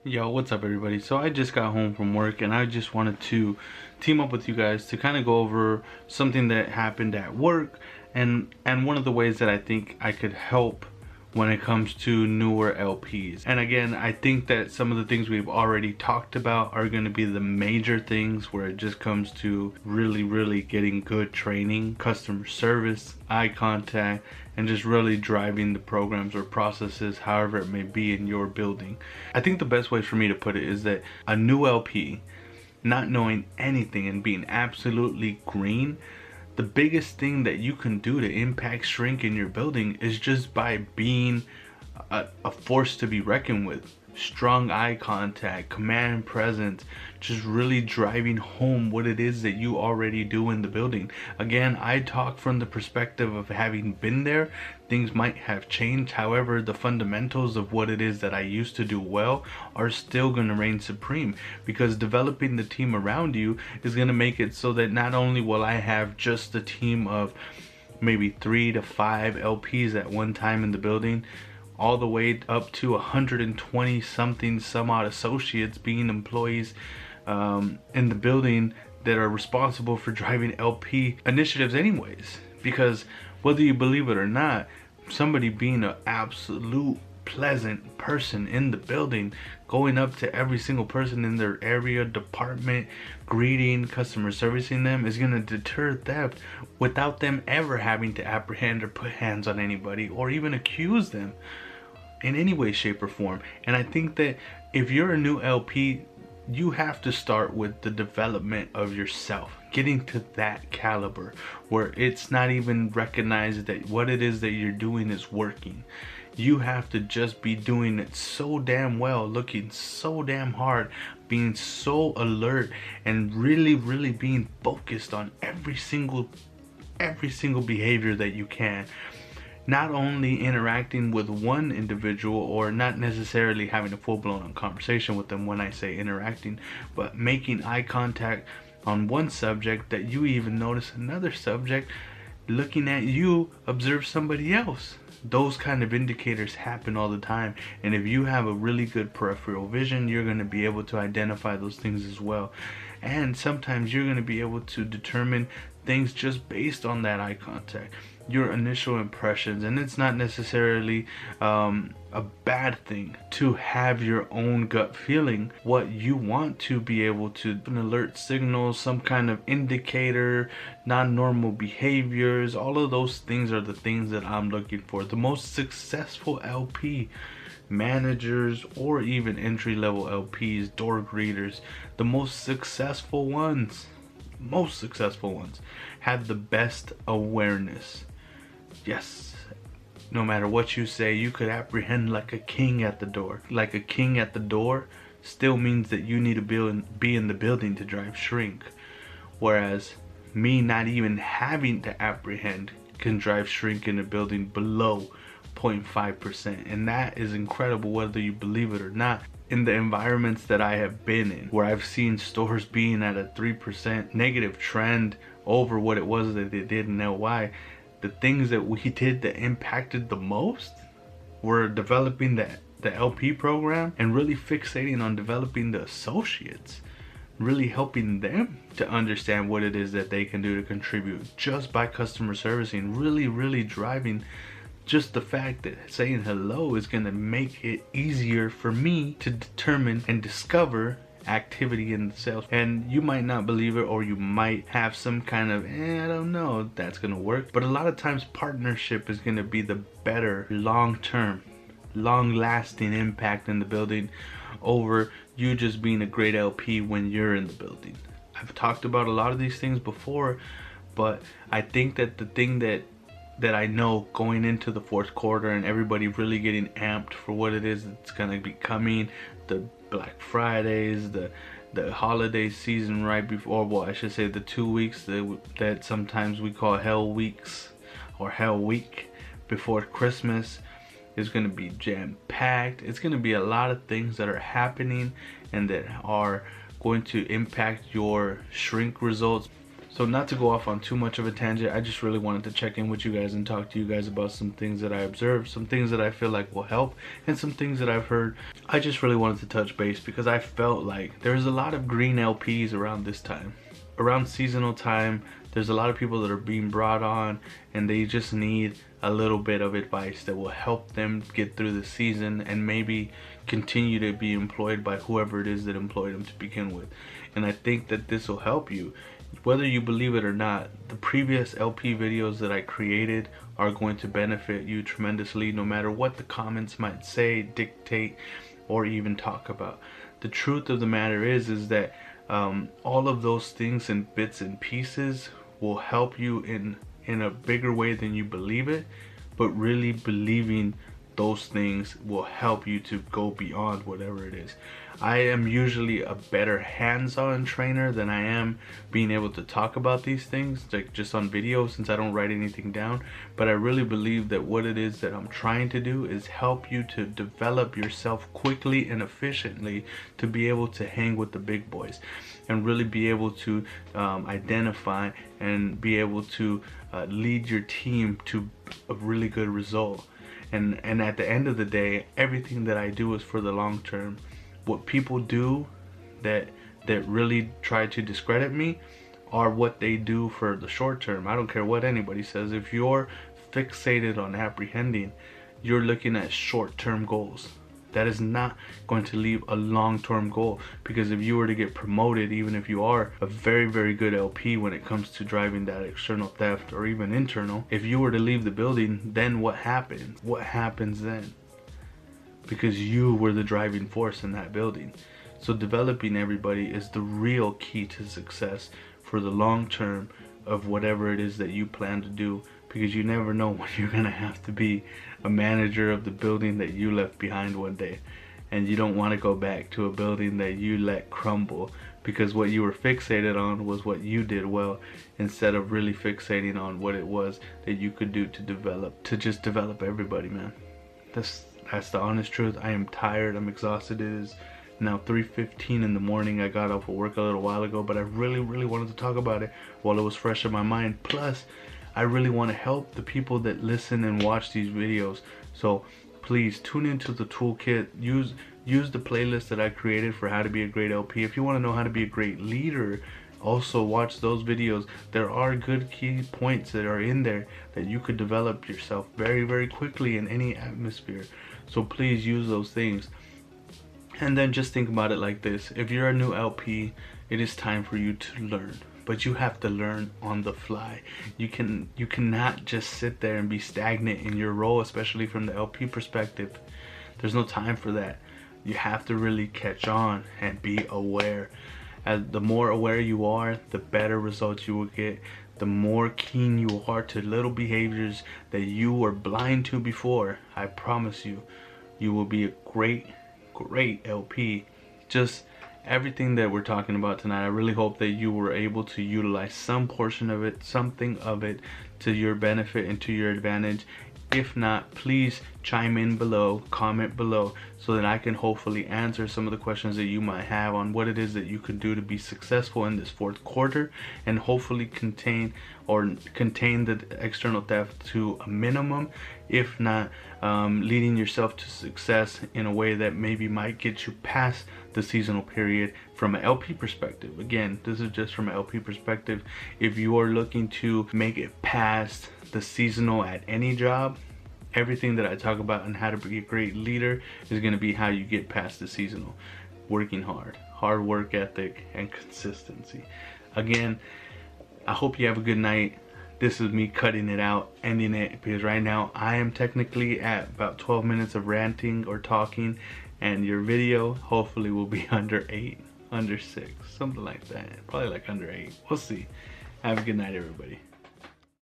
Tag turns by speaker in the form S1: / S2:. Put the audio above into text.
S1: Yo, what's up everybody? So I just got home from work and I just wanted to team up with you guys to kind of go over something that happened at work and one of the ways that I think I could help when it comes to newer LPs. And again, I think that some of the things we've already talked about are going to be the major things where it just comes to really getting good training, customer service, eye contact, and just really driving the programs or processes however it may be in your building. I think the best way for me to put it is that a new LP, not knowing anything and being absolutely green, the biggest thing that you can do to impact shrink in your building is just by being a force to be reckoned with. Strong eye contact, command presence, just really driving home what it is that you already do in the building. Again, I talk from the perspective of having been there. Things might have changed, however the fundamentals of what it is that I used to do well are still going to reign supreme, because developing the team around you is going to make it so that not only will I have just a team of maybe 3 to 5 LPs at one time in the building, all the way up to 120 something some odd associates being employees in the building that are responsible for driving LP initiatives anyways. Because whether you believe it or not, somebody being an absolute pleasant person in the building, going up to every single person in their area, department, greeting, customer servicing them, is going to deter theft without them ever having to apprehend or put hands on anybody or even accuse them in any way, shape, or form. And I think that if you're a new LP, you have to start with the development of yourself, getting to that caliber where it's not even recognized that what it is that you're doing is working. You have to just be doing it so damn well, looking so damn hard, being so alert, and really being focused on every single behavior that you can. Not only interacting with one individual, or not necessarily having a full-blown conversation with them when I say interacting, but making eye contact on one subject that you even notice another subject looking at you observe somebody else. Those kind of indicators happen all the time, and if you have a really good peripheral vision, you're going to be able to identify those things as well. And sometimes you're going to be able to determine things just based on that eye contact, your initial impressions. And it's not necessarily a bad thing to have your own gut feeling what you want to be able to, an alert signal, some kind of indicator, non-normal behaviors. All of those things are the things that I'm looking for. The most successful LP, managers, or even entry-level LPs, door greeters, the most successful ones have the best awareness. Yes, no matter what you say, you could apprehend like a king at the door. Like a king at the door still means that you need to be in the building to drive shrink. Whereas me not even having to apprehend can drive shrink in a building below 0.5%. And that is incredible whether you believe it or not. In the environments that I have been in, where I've seen stores being at a 3% negative trend over what it was that they did in LY, the things that we did that impacted the most were developing the LP program and really fixating on developing the associates, really helping them to understand what it is that they can do to contribute just by customer servicing, really driving just the fact that saying hello is going to make it easier for me to determine and discover activity in the sales. And you might not believe it, or you might have some kind of I don't know if that's going to work, but a lot of times partnership is going to be the better long-term, long-lasting impact in the building over you just being a great LP when you're in the building. I've talked about a lot of these things before, but I think that the thing that I know going into the fourth quarter and everybody really getting amped for what it is that's gonna be coming, the Black Fridays, the holiday season right before, well I should say the 2 weeks that sometimes we call Hell Weeks or Hell Week before Christmas, is gonna be jam-packed. It's gonna be a lot of things that are happening and that are going to impact your shrink results. So not to go off on too much of a tangent, I just really wanted to check in with you guys and talk to you guys about some things that I observed, some things that I feel like will help, and some things that I've heard. I just really wanted to touch base because I felt like there's a lot of green LPs around this time. Around seasonal time, there's a lot of people that are being brought on and they just need a little bit of advice that will help them get through the season and maybe continue to be employed by whoever it is that employed them to begin with. And I think that this will help you. Whether you believe it or not, the previous LP videos that I created are going to benefit you tremendously, no matter what the comments might say, dictate, or even talk about. The truth of the matter is that all of those things and bits and pieces will help you in a bigger way than you believe it, but really believing those things will help you to go beyond whatever it is. I am usually a better hands-on trainer than I am being able to talk about these things, like just on video, since I don't write anything down. But I really believe that what it is that I'm trying to do is help you to develop yourself quickly and efficiently to be able to hang with the big boys and really be able to identify and be able to lead your team to a really good result. And at the end of the day, everything that I do is for the long term. What people do that really try to discredit me are what they do for the short term. I don't care what anybody says. If you're fixated on apprehending, you're looking at short-term goals. That is not going to leave a long-term goal, because if you were to get promoted, even if you are a very, very good LP when it comes to driving that external theft or even internal, if you were to leave the building, then what happens? What happens then? Because you were the driving force in that building. So developing everybody is the real key to success for the long term of whatever it is that you plan to do, because you never know when you're gonna have to be a manager of the building that you left behind one day, and you don't want to go back to a building that you let crumble because what you were fixated on was what you did well, instead of really fixating on what it was that you could do to just develop everybody, man. That's the honest truth. I am tired. I'm exhausted. It is now 3:15 in the morning. I got off of work a little while ago, but I really wanted to talk about it while it was fresh in my mind. Plus, I really want to help the people that listen and watch these videos. So please tune into the toolkit. Use the playlist that I created for how to be a great LP. If you want to know how to be a great leader, also watch those videos. There are good key points that are in there that you could develop yourself very quickly in any atmosphere. So please use those things. And then just think about it like this. If you're a new LP, it is time for you to learn. But you have to learn on the fly. You cannot just sit there and be stagnant in your role, especially from the LP perspective. There's no time for that. You have to really catch on and be aware. As the more aware you are, the better results you will get. The more keen you are to little behaviors that you were blind to before, I promise you, you will be a great LP. Just everything that we're talking about tonight, I really hope that you were able to utilize some portion of it, something of it, to your benefit and to your advantage. If not, please chime in below, comment below, so that I can hopefully answer some of the questions that you might have on what it is that you can do to be successful in this fourth quarter, and hopefully contain the external theft to a minimum, if not leading yourself to success in a way that maybe might get you past the seasonal period from an LP perspective. Again, this is just from an LP perspective. If you are looking to make it past the seasonal at any job, everything that I talk about on how to be a great leader is going to be how you get past the seasonal. Working hard work ethic, and consistency. Again, I hope you have a good night. This is me cutting it out, ending it, because right now I am technically at about 12 minutes of ranting or talking, and your video hopefully will be under 8, under 6, something like that. Probably like under 8. We'll see. Have a good night, everybody.